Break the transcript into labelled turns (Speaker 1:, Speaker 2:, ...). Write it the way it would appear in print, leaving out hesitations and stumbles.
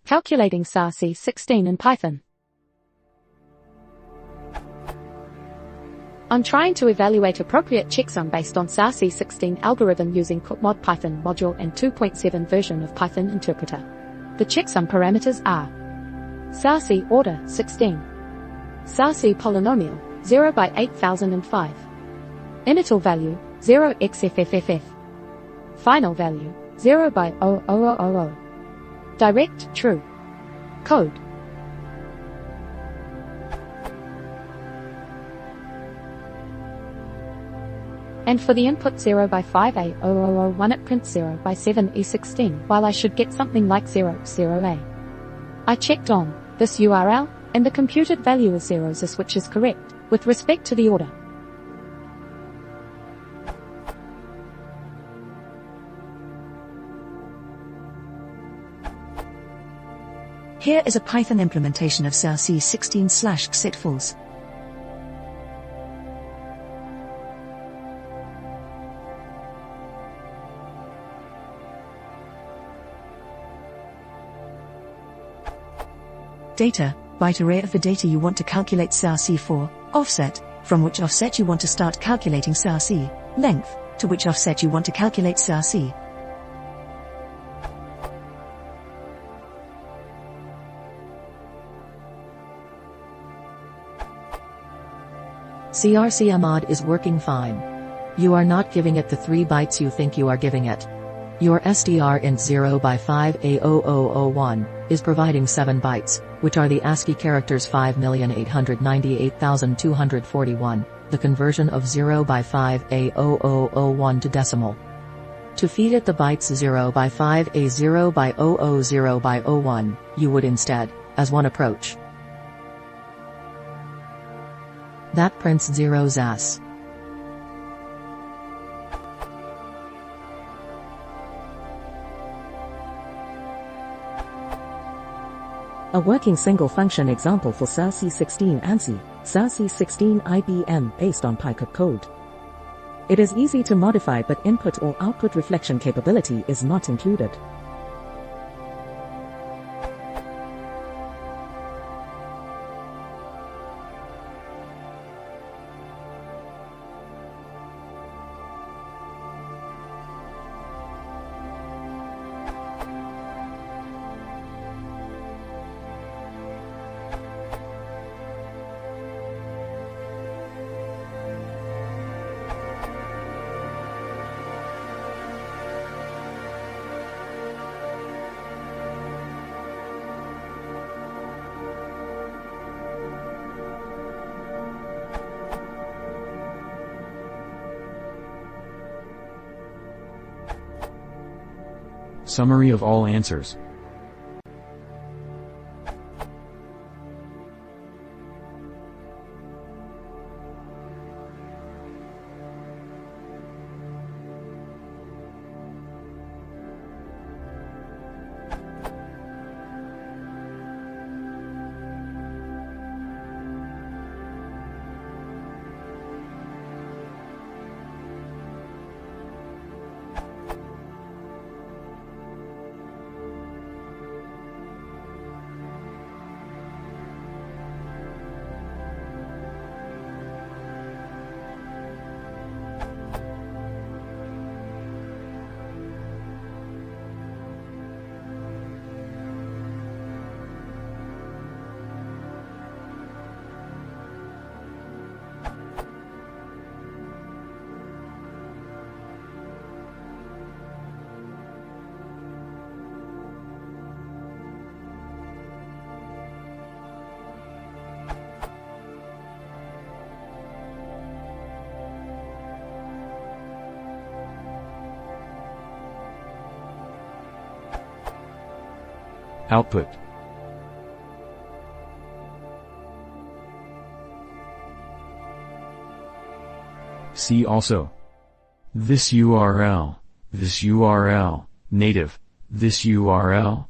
Speaker 1: Calculating CRC16 in Python. I'm trying to evaluate appropriate checksum based on CRC16 algorithm using QtMod Python module and 2.7 version of Python interpreter. The checksum parameters are CRC order 16, CRC polynomial 0 by 8005, initial value 0xFFFF, final value 0 by 0000. Direct true. Code. And for the input 0 by 5A0001 it prints 0 by 7E16 while I should get something like 00A. I checked on this URL and the computed value is 0s which is correct with respect to the order.
Speaker 2: Here is a Python implementation of CRC16/xsetFalse. Data, byte array of the data you want to calculate CRC4, offset, from which offset you want to start calculating CRC, length, to which offset you want to calculate CRC.
Speaker 3: CRCMod is working fine. You are not giving it the 3 bytes you think you are giving it. Your strint 0 by 5A0001 is providing 7 bytes, which are the ASCII characters 5,898,241, the conversion of 0 by 5A0001 to decimal. To feed it the bytes 0 by 5A 0 by 000 by 01, you would instead, as one approach, that prints zeros as.
Speaker 4: A working single function example for CRC16 ANSI, CRC16 IBM based on PyCode code. It is easy to modify but input or output reflection capability is not included.
Speaker 5: Summary of all answers. Output. See also. This URL, native, this URL,